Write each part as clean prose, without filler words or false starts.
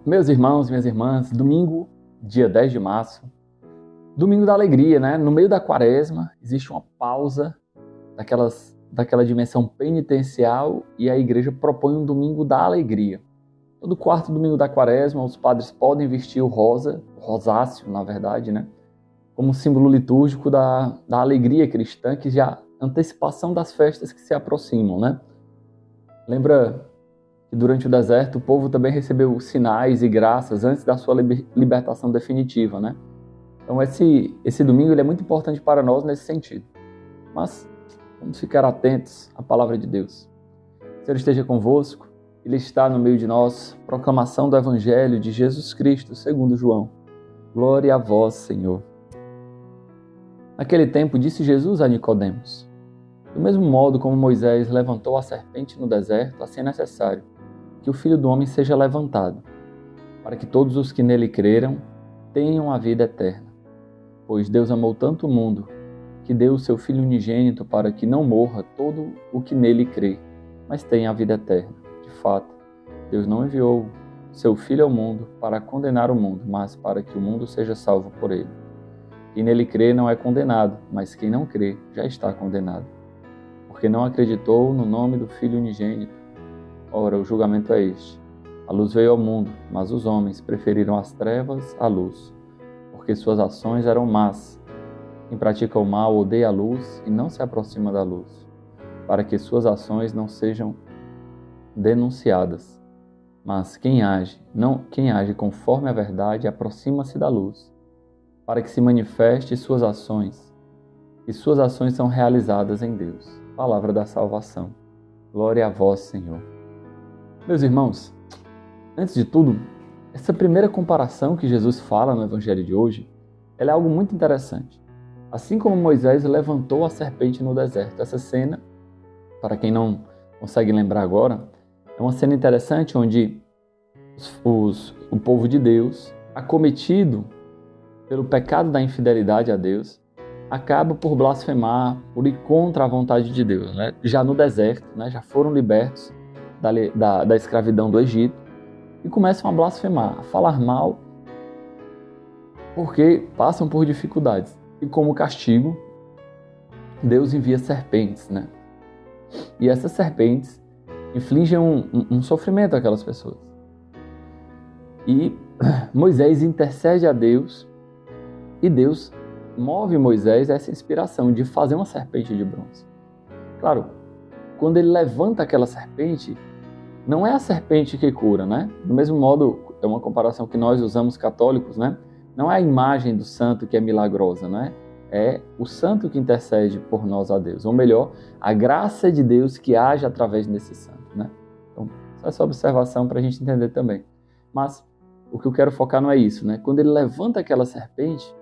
Meus irmãos, minhas irmãs, domingo, dia 10 de março, domingo da alegria, né? No meio da quaresma, existe uma pausa daquela dimensão penitencial e a igreja propõe um domingo da alegria. Todo quarto domingo da quaresma, os padres podem vestir o rosa, o rosáceo, na verdade, né? Como símbolo litúrgico da alegria cristã, que já antecipação das festas que se aproximam, né? Lembra que durante o deserto o povo também recebeu sinais e graças antes da sua libertação definitiva, né? Então esse domingo ele é muito importante para nós nesse sentido. Mas vamos ficar atentos à palavra de Deus. O Senhor esteja convosco, Ele está no meio de nós. Proclamação do Evangelho de Jesus Cristo, segundo João. Glória a vós, Senhor. Naquele tempo disse Jesus a Nicodemos: do mesmo modo como Moisés levantou a serpente no deserto, assim é necessário que o Filho do Homem seja levantado, para que todos os que nele creram tenham a vida eterna. Pois Deus amou tanto o mundo, que deu o seu Filho unigênito para que não morra todo o que nele crê, mas tenha a vida eterna. De fato, Deus não enviou seu Filho ao mundo para condenar o mundo, mas para que o mundo seja salvo por ele. Quem nele crê não é condenado, mas quem não crê já está condenado, porque não acreditou no nome do Filho unigênito. Ora, o julgamento é este: a luz veio ao mundo, mas os homens preferiram as trevas à luz, porque suas ações eram más. Quem pratica o mal odeia a luz e não se aproxima da luz, para que suas ações não sejam denunciadas. Mas quem age conforme a verdade aproxima-se da luz, para que se manifeste suas ações, e suas ações são realizadas em Deus. Palavra da salvação. Glória a vós, Senhor. Meus irmãos, antes de tudo, essa primeira comparação que Jesus fala no Evangelho de hoje, ela é algo muito interessante. Assim como Moisés levantou a serpente no deserto, essa cena, para quem não consegue lembrar agora, é uma cena interessante onde o povo de Deus, acometido pelo pecado da infidelidade a Deus, acaba por blasfemar, por ir contra a vontade de Deus, né? Já no deserto, né? Já foram libertos da escravidão do Egito e começam a blasfemar, a falar mal, porque passam por dificuldades. E como castigo, Deus envia serpentes, né? E essas serpentes infligem um sofrimento àquelas pessoas. E Moisés intercede a Deus e Deus move Moisés a essa inspiração de fazer uma serpente de bronze. Claro, quando ele levanta aquela serpente, não é a serpente que cura, né? Do mesmo modo, é uma comparação que nós usamos católicos, né? Não é a imagem do santo que é milagrosa, né? É o santo que intercede por nós a Deus. Ou melhor, a graça de Deus que age através desse santo, né? Então, só essa observação para a gente entender também. Mas o que eu quero focar não é isso, né? Quando ele levanta aquela serpente,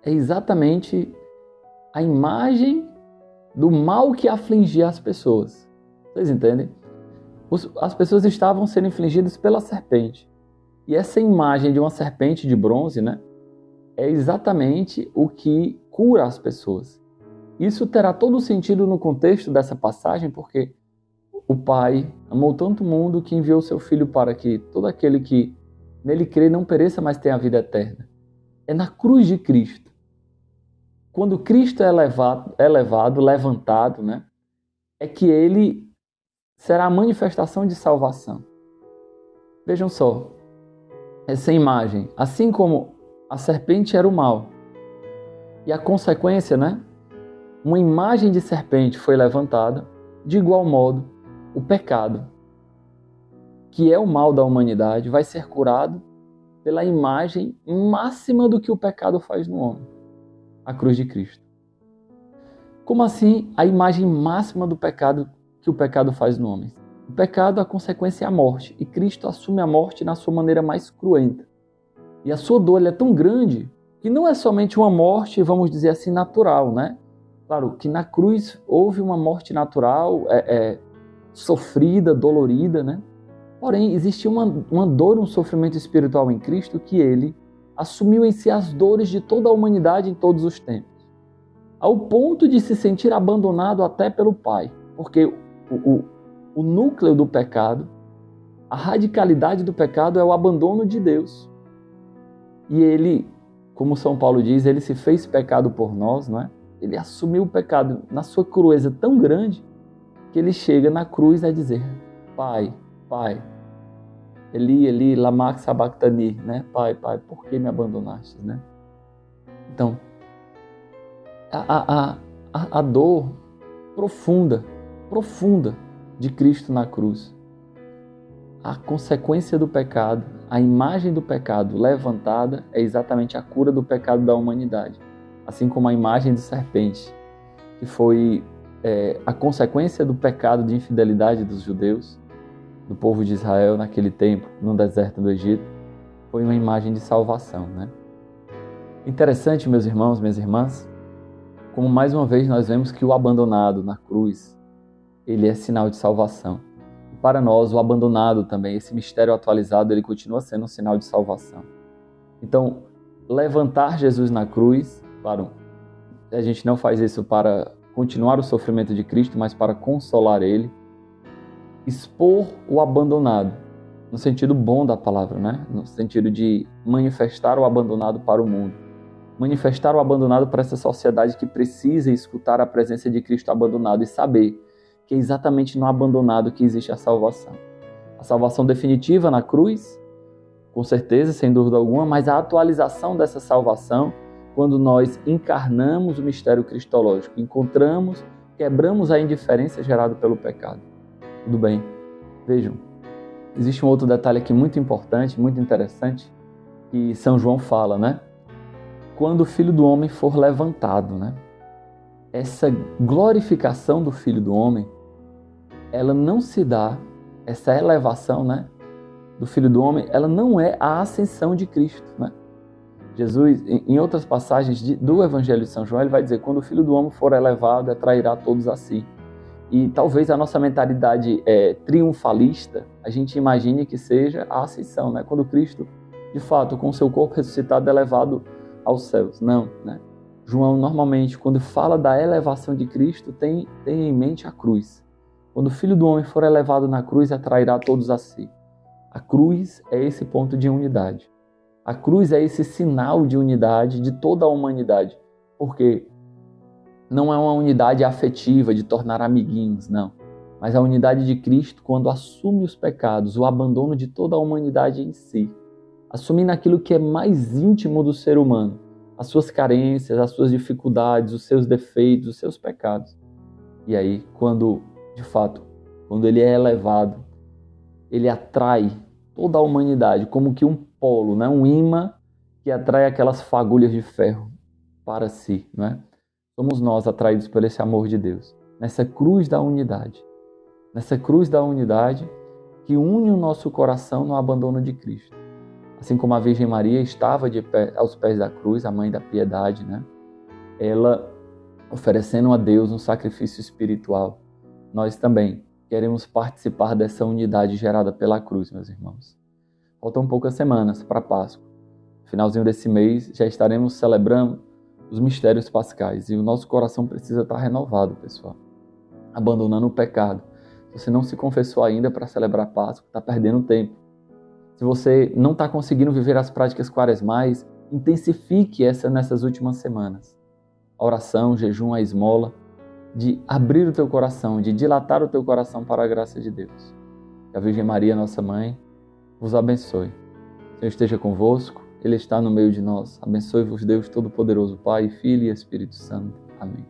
é exatamente a imagem do mal que afligia as pessoas. Vocês entendem? As pessoas estavam sendo infligidas pela serpente. E essa imagem de uma serpente de bronze, né, é exatamente o que cura as pessoas. Isso terá todo o sentido no contexto dessa passagem, porque o Pai amou tanto o mundo que enviou seu Filho para que todo aquele que nele crê não pereça, mas tenha a vida eterna. É na cruz de Cristo. Quando Cristo é levantado, né, é que ele será a manifestação de salvação. Vejam só, essa imagem, assim como a serpente era o mal, e a consequência, né? Uma imagem de serpente foi levantada, de igual modo, o pecado, que é o mal da humanidade, vai ser curado pela imagem máxima do que o pecado faz no homem, a cruz de Cristo. Como assim a imagem máxima do pecado que o pecado faz no homem? O pecado, a consequência é a morte, e Cristo assume a morte na sua maneira mais cruenta. E a sua dor é tão grande que não é somente uma morte, vamos dizer assim, natural, né? Claro que na cruz houve uma morte natural, sofrida, dolorida, né? Porém, existia uma dor, um sofrimento espiritual em Cristo que ele assumiu em si as dores de toda a humanidade em todos os tempos, ao ponto de se sentir abandonado até pelo Pai, porque o núcleo do pecado A radicalidade do pecado é o abandono de Deus. E ele, como São Paulo diz, ele se fez pecado por nós, não é? Ele assumiu o pecado na sua crueza tão grande que ele chega na cruz a dizer: Pai, Pai, Eli, Eli, lama sabachthani, né? Pai, Pai, por que me abandonaste, né? Então, a dor profunda de Cristo na cruz, a consequência do pecado, a imagem do pecado levantada é exatamente a cura do pecado da humanidade. Assim como a imagem de serpente, que foi a consequência do pecado de infidelidade dos judeus, do povo de Israel naquele tempo, no deserto do Egito, foi uma imagem de salvação, né? Interessante, meus irmãos, minhas irmãs, como mais uma vez nós vemos que o abandonado na cruz, ele é sinal de salvação. Para nós, o abandonado também, esse mistério atualizado, ele continua sendo um sinal de salvação. Então, levantar Jesus na cruz, claro, a gente não faz isso para continuar o sofrimento de Cristo, mas para consolar ele. Expor o abandonado, no sentido bom da palavra, né? No sentido de manifestar o abandonado para o mundo. Manifestar o abandonado para essa sociedade que precisa escutar a presença de Cristo abandonado e saber que é exatamente no abandonado que existe a salvação. A salvação definitiva na cruz, com certeza, sem dúvida alguma, mas a atualização dessa salvação quando nós encarnamos o mistério cristológico, encontramos, quebramos a indiferença gerada pelo pecado. Tudo bem? Vejam, existe um outro detalhe aqui muito importante, muito interessante, que São João fala, né? Quando o Filho do Homem for levantado, né? Essa glorificação do Filho do Homem, ela não se dá, essa elevação, né, do Filho do Homem, ela não é a ascensão de Cristo, né? Jesus, em outras passagens do Evangelho de São João, ele vai dizer: quando o Filho do Homem for elevado, atrairá todos a si. E talvez a nossa mentalidade triunfalista, a gente imagine que seja a ascensão, né? Quando Cristo, de fato, com o seu corpo ressuscitado, é levado aos céus. Não, né? João, normalmente, quando fala da elevação de Cristo, tem em mente a cruz. Quando o Filho do Homem for elevado na cruz, atrairá todos a si. A cruz é esse ponto de unidade. A cruz é esse sinal de unidade de toda a humanidade. Porque não é uma unidade afetiva de tornar amiguinhos, não. Mas a unidade de Cristo quando assume os pecados, o abandono de toda a humanidade em si. Assumindo aquilo que é mais íntimo do ser humano. As suas carências, as suas dificuldades, os seus defeitos, os seus pecados. E aí, quando, de fato, quando ele é elevado, ele atrai toda a humanidade, como que um polo, né? Um imã que atrai aquelas fagulhas de ferro para si, não é? Somos nós atraídos por esse amor de Deus, nessa cruz da unidade. Nessa cruz da unidade que une o nosso coração no abandono de Cristo. Assim como a Virgem Maria estava de pé, aos pés da cruz, a mãe da piedade, né? Ela oferecendo a Deus um sacrifício espiritual. Nós também queremos participar dessa unidade gerada pela cruz, meus irmãos. Faltam poucas semanas para a Páscoa. No finalzinho desse mês já estaremos celebrando os mistérios pascais e o nosso coração precisa estar renovado, pessoal. Abandonando o pecado. Se você não se confessou ainda para celebrar a Páscoa, está perdendo tempo. Se você não está conseguindo viver as práticas quaresmais, intensifique nessas últimas semanas. A oração, o jejum, a esmola, de abrir o teu coração, de dilatar o teu coração para a graça de Deus. Que a Virgem Maria, nossa Mãe, vos abençoe. O Senhor esteja convosco, Ele está no meio de nós. Abençoe-vos Deus Todo-Poderoso, Pai, Filho e Espírito Santo. Amém.